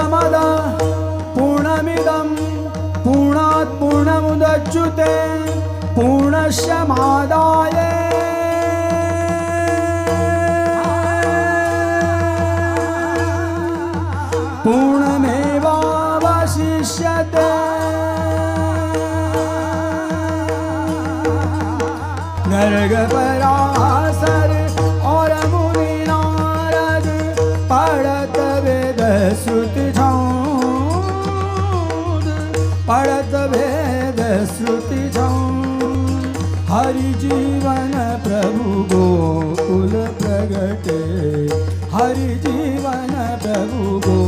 पूर्णमद पूर्णमिदं पूर्णात् पूर्णमुदच्युते पूर्णस्य मादाय पूर्णमेवावशिष्यते। गर्ग पराशर और मुनि नारद पढ़त वेद श्रुति छंद पढ़त वेद श्रुति छंद। हरि जीवन प्रभु गोकुल प्रगटे हरि जीवन प्रभु